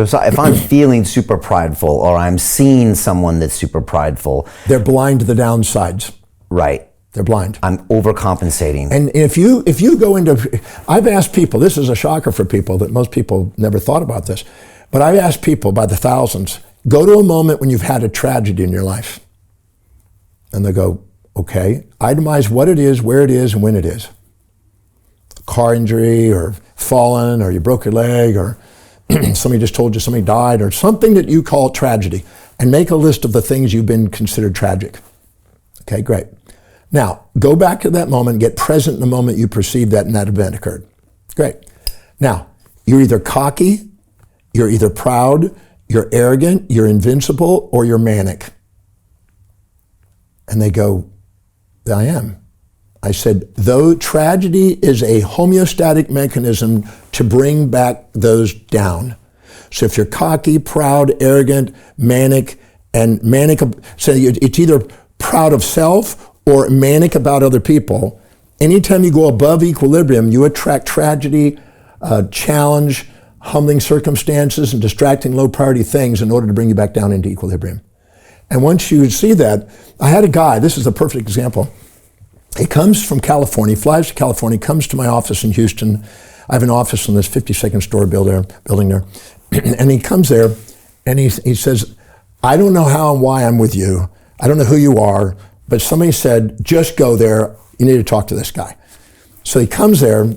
So if I'm feeling super prideful, or I'm seeing someone that's super prideful, they're blind to the downsides. Right. They're blind. I'm overcompensating. And if you go into, I've asked people, this is a shocker for people that most people never thought about this, but I've asked people by the thousands, go to a moment when you've had a tragedy in your life. And they go, okay, itemize what it is, where it is, and when it is. A car injury, or fallen, or you broke your leg, or somebody just told you somebody died, or something that you call tragedy, and make a list of the things you've been considered tragic. Okay, great. Now, go back to that moment, get present in the moment you perceive that and that event occurred. Great. Now, you're either cocky, you're either proud, you're arrogant, you're invincible, or you're manic. And they go, I am. I said, though tragedy is a homeostatic mechanism to bring back those down. So if you're cocky, proud, arrogant, manic, so it's either proud of self or manic about other people. Anytime you go above equilibrium, you attract tragedy, challenge, humbling circumstances, and distracting low priority things in order to bring you back down into equilibrium. And once you see that, I had a guy, this is a perfect example. He comes from California, he flies to California, comes to my office in Houston. I have an office in this 52nd story building there. And he comes there and he says, I don't know how and why I'm with you. I don't know who you are, but somebody said, just go there. You need to talk to this guy. So he comes there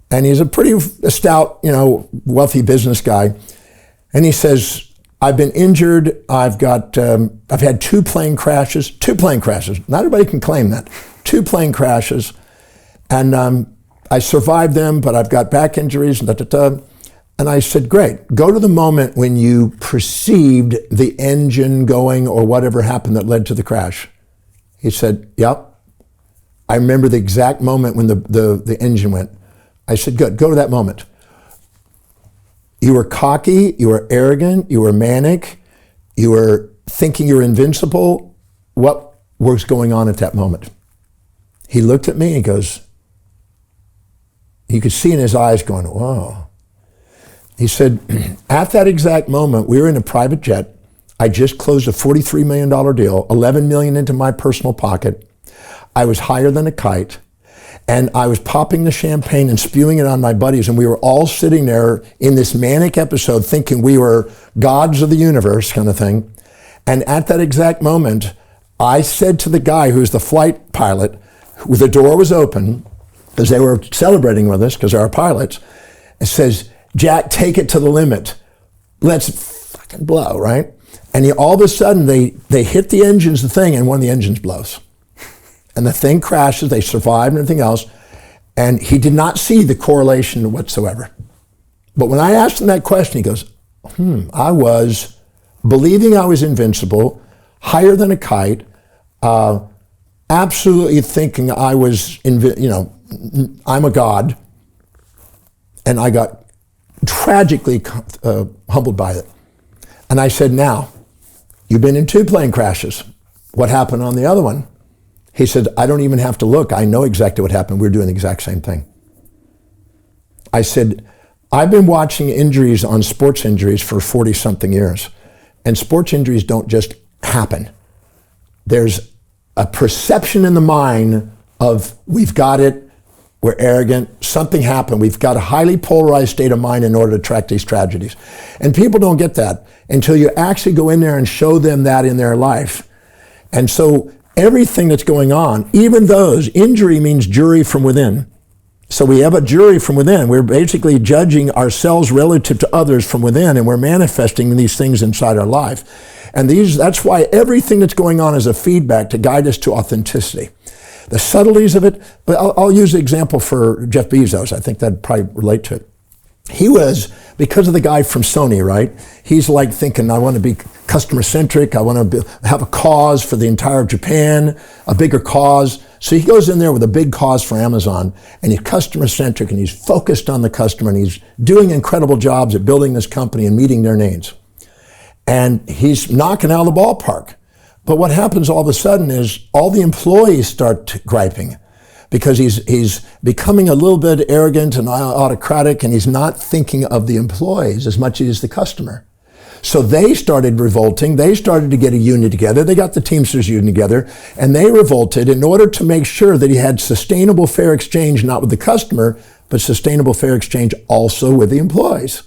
and he's a pretty stout, wealthy business guy. And he says, I've been injured. I've had 2 plane crashes. Not everybody can claim that. 2 plane crashes. And I survived them, but I've got back injuries, And I said, great. Go to the moment when you perceived the engine going or whatever happened that led to the crash. He said, yep. I remember the exact moment when the engine went. I said, good. Go to that moment. You were cocky, you were arrogant, you were manic, you were thinking you were invincible. What was going on at that moment? He looked at me and he goes, you could see in his eyes going, whoa. He said, at that exact moment, we were in a private jet. I just closed a $43 million deal, $11 million into my personal pocket. I was higher than a kite. And I was popping the champagne and spewing it on my buddies, and we were all sitting there in this manic episode thinking we were gods of the universe kind of thing. And at that exact moment, I said to the guy who's the flight pilot, the door was open, because they were celebrating with us, because they're our pilots, it says, Jack, take it to the limit. Let's fucking blow, right? And all of a sudden, they hit the engines, the thing, and one of the engines blows. And the thing crashes, they survive and everything else. And he did not see the correlation whatsoever. But when I asked him that question, he goes, I was believing I was invincible, higher than a kite, absolutely thinking I was, I'm a god. And I got tragically humbled by it. And I said, now, you've been in 2 plane crashes. What happened on the other one? He said, I don't even have to look. I know exactly what happened. We're doing the exact same thing. I said, I've been watching injuries on sports injuries for 40-something years. And sports injuries don't just happen. There's a perception in the mind of, we've got it, we're arrogant, something happened. We've got a highly polarized state of mind in order to attract these tragedies. And people don't get that until you actually go in there and show them that in their life. And so everything that's going on, even those, injury means jury from within. So we have a jury from within. We're basically judging ourselves relative to others from within, and we're manifesting these things inside our life. And that's why everything that's going on is a feedback to guide us to authenticity. The subtleties of it, but I'll use the example for Jeff Bezos. I think that'd probably relate to it. He was, because of the guy from Sony, right? He's like thinking, I want to be customer-centric. I want to have a cause for the entire Japan, a bigger cause. So he goes in there with a big cause for Amazon, and he's customer-centric, and he's focused on the customer, and he's doing incredible jobs at building this company and meeting their needs. And he's knocking out of the ballpark. But what happens all of a sudden is all the employees start griping, because he's becoming a little bit arrogant and autocratic, and he's not thinking of the employees as much as the customer. So they started revolting. They started to get a union together. They got the Teamsters union together, and they revolted in order to make sure that he had sustainable fair exchange, not with the customer, but sustainable fair exchange also with the employees.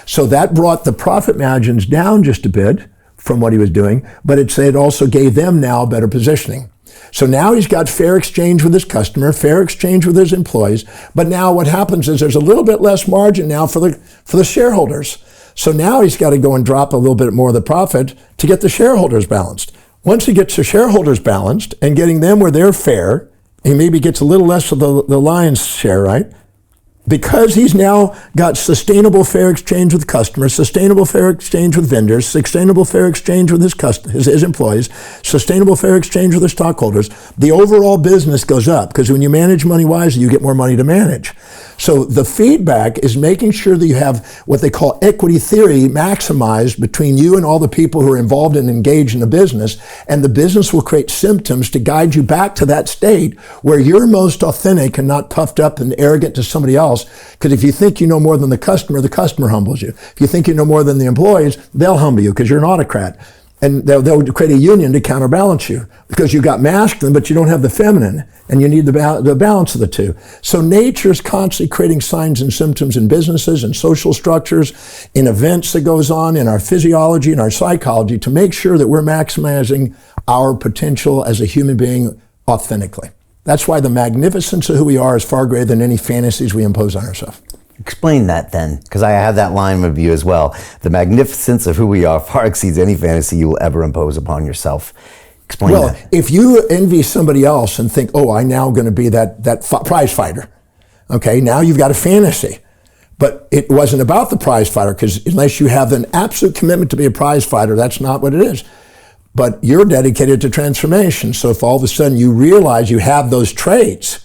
So that brought the profit margins down just a bit from what he was doing, but it also gave them now better positioning. So now he's got fair exchange with his customer, fair exchange with his employees, but now what happens is there's a little bit less margin now for the shareholders. So now he's got to go and drop a little bit more of the profit to get the shareholders balanced. Once he gets the shareholders balanced and getting them where they're fair, he maybe gets a little less of the lion's share, right? Because he's now got sustainable fair exchange with customers, sustainable fair exchange with vendors, sustainable fair exchange with his employees, sustainable fair exchange with his stockholders, the overall business goes up, because when you manage money wisely, you get more money to manage. So the feedback is making sure that you have what they call equity theory maximized between you and all the people who are involved and engaged in the business, and the business will create symptoms to guide you back to that state where you're most authentic and not puffed up and arrogant to somebody else. Because if you think you know more than the customer humbles you. If you think you know more than the employees, they'll humble you because you're an autocrat. And they'll create a union to counterbalance you because you got masculine, but you don't have the feminine, and you need the balance of the two. So nature is constantly creating signs and symptoms in businesses and social structures, in events that goes on, in our physiology and our psychology, to make sure that we're maximizing our potential as a human being authentically. That's why the magnificence of who we are is far greater than any fantasies we impose on ourselves. Explain that then, because I have that line with you as well. The magnificence of who we are far exceeds any fantasy you will ever impose upon yourself. Explain that. Well, if you envy somebody else and think, oh, I'm now going to be that prize fighter, okay, now you've got a fantasy. But it wasn't about the prize fighter, because unless you have an absolute commitment to be a prize fighter, that's not what it is. But you're dedicated to transformation. So if all of a sudden you realize you have those traits,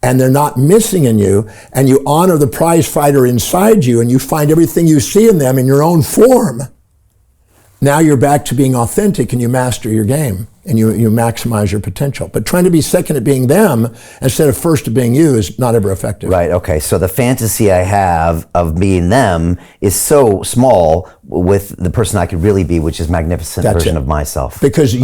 and they're not missing in you, and you honor the prize fighter inside you, and you find everything you see in them in your own form, now you're back to being authentic, and you master your game, and you maximize your potential. But trying to be second at being them instead of first at being you is not ever effective. Right, okay, so the fantasy I have of being them is so small with the person I could really be, which is magnificent version of myself. Because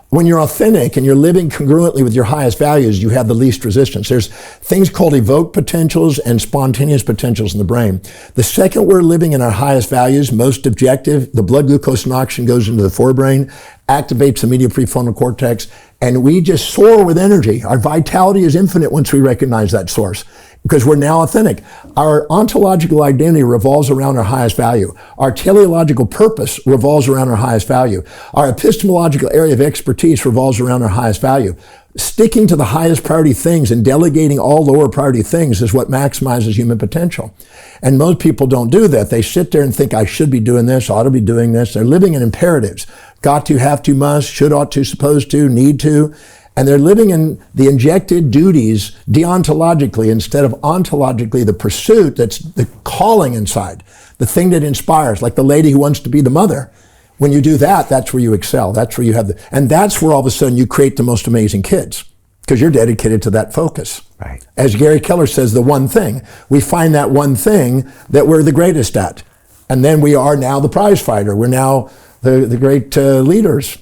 when you're authentic and you're living congruently with your highest values, you have the least resistance. There's things called evoked potentials and spontaneous potentials in the brain. The second we're living in our highest values, most objective, the blood glucose and oxygen goes into the forebrain, activates the medial prefrontal cortex, and we just soar with energy. Our vitality is infinite once we recognize that source, because we're now authentic. Our ontological identity revolves around our highest value. Our teleological purpose revolves around our highest value. Our epistemological area of expertise revolves around our highest value. Sticking to the highest priority things and delegating all lower priority things is what maximizes human potential. And most people don't do that. They sit there and think, I should be doing this, ought to be doing this. They're living in imperatives. Got to, have to, must, should, ought to, supposed to, need to. And they're living in the injected duties deontologically instead of ontologically, the pursuit that's the calling inside, the thing that inspires, like the lady who wants to be the mother. When you do that, that's where you excel. That's where you have and that's where all of a sudden you create the most amazing kids, because you're dedicated to that focus. Right. As Gary Keller says, the one thing. We find that one thing that we're the greatest at. And then we are now the prize fighter. We're now the great leaders.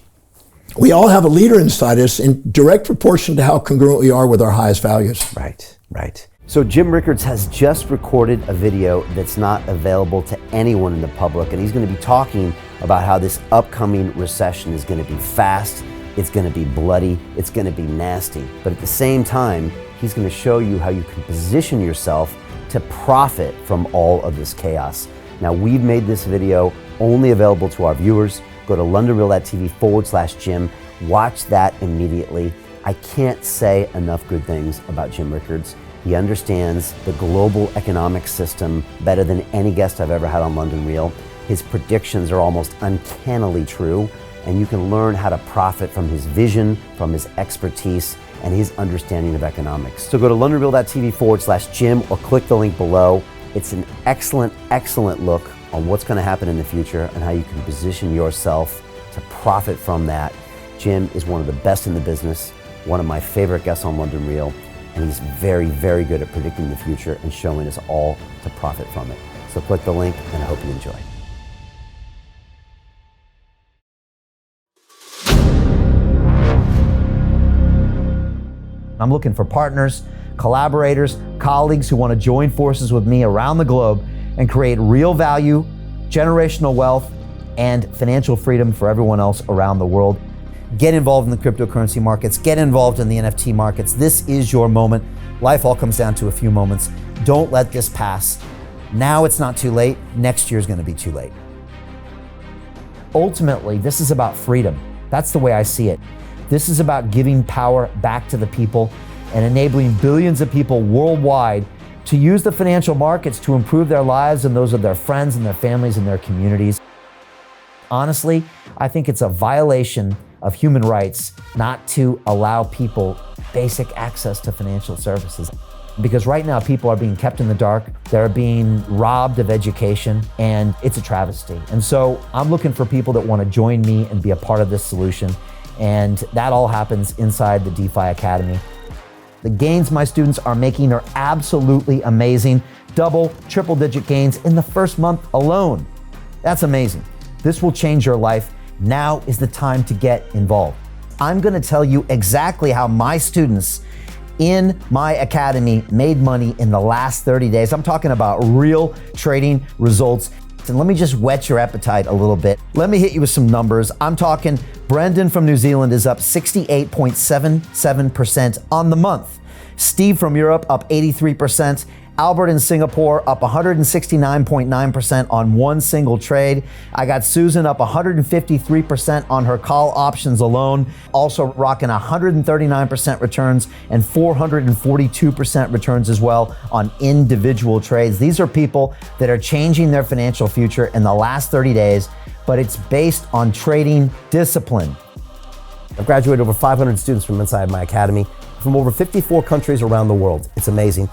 We all have a leader inside us in direct proportion to how congruent we are with our highest values. Right, right. So Jim Rickards has just recorded a video that's not available to anyone in the public, and he's going to be talking about how this upcoming recession is going to be fast, it's going to be bloody, it's going to be nasty. But at the same time, he's going to show you how you can position yourself to profit from all of this chaos. Now, we've made this video only available to our viewers. Go to londonreal.tv/Jim. Watch that immediately. I can't say enough good things about Jim Rickards. He understands the global economic system better than any guest I've ever had on London Real. His predictions are almost uncannily true, and you can learn how to profit from his vision, from his expertise, and his understanding of economics. So go to londonreal.tv/Jim or click the link below. It's an excellent, excellent look on what's going to happen in the future and how you can position yourself to profit from that. Jim is one of the best in the business, one of my favorite guests on London Real, and he's very, very good at predicting the future and showing us all to profit from it. So click the link, and I hope you enjoy. I'm looking for partners, collaborators, colleagues who want to join forces with me around the globe and create real value, generational wealth, and financial freedom for everyone else around the world. Get involved in the cryptocurrency markets, get involved in the NFT markets. This is your moment. Life all comes down to a few moments. Don't let this pass. Now it's not too late. Next year's going to be too late. Ultimately, this is about freedom. That's the way I see it. This is about giving power back to the people and enabling billions of people worldwide to use the financial markets to improve their lives and those of their friends and their families and their communities. Honestly, I think it's a violation of human rights not to allow people basic access to financial services. Because right now people are being kept in the dark, they're being robbed of education, and it's a travesty. And so I'm looking for people that want to join me and be a part of this solution. And that all happens inside the DeFi Academy. The gains my students are making are absolutely amazing. Double, triple digit gains in the first month alone. That's amazing. This will change your life. Now is the time to get involved. I'm going to tell you exactly how my students in my academy made money in the last 30 days. I'm talking about real trading results. And let me just whet your appetite a little bit. Let me hit you with some numbers. I'm talking Brendan from New Zealand is up 68.77% on the month. Steve from Europe up 83%. Albert in Singapore up 169.9% on one single trade. I got Susan up 153% on her call options alone, also rocking 139% returns and 442% returns as well on individual trades. These are people that are changing their financial future in the last 30 days, but it's based on trading discipline. I've graduated over 500 students from inside my academy from over 54 countries around the world. It's amazing.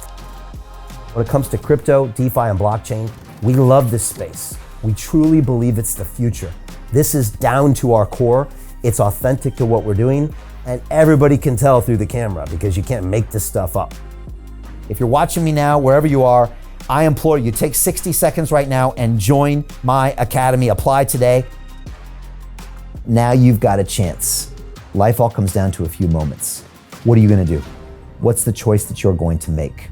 When it comes to crypto, DeFi, and blockchain, we love this space. We truly believe it's the future. This is down to our core. It's authentic to what we're doing, and everybody can tell through the camera because you can't make this stuff up. If you're watching me now, wherever you are, I implore you, take 60 seconds right now and join my academy. Apply today. Now you've got a chance. Life all comes down to a few moments. What are you going to do? What's the choice that you're going to make?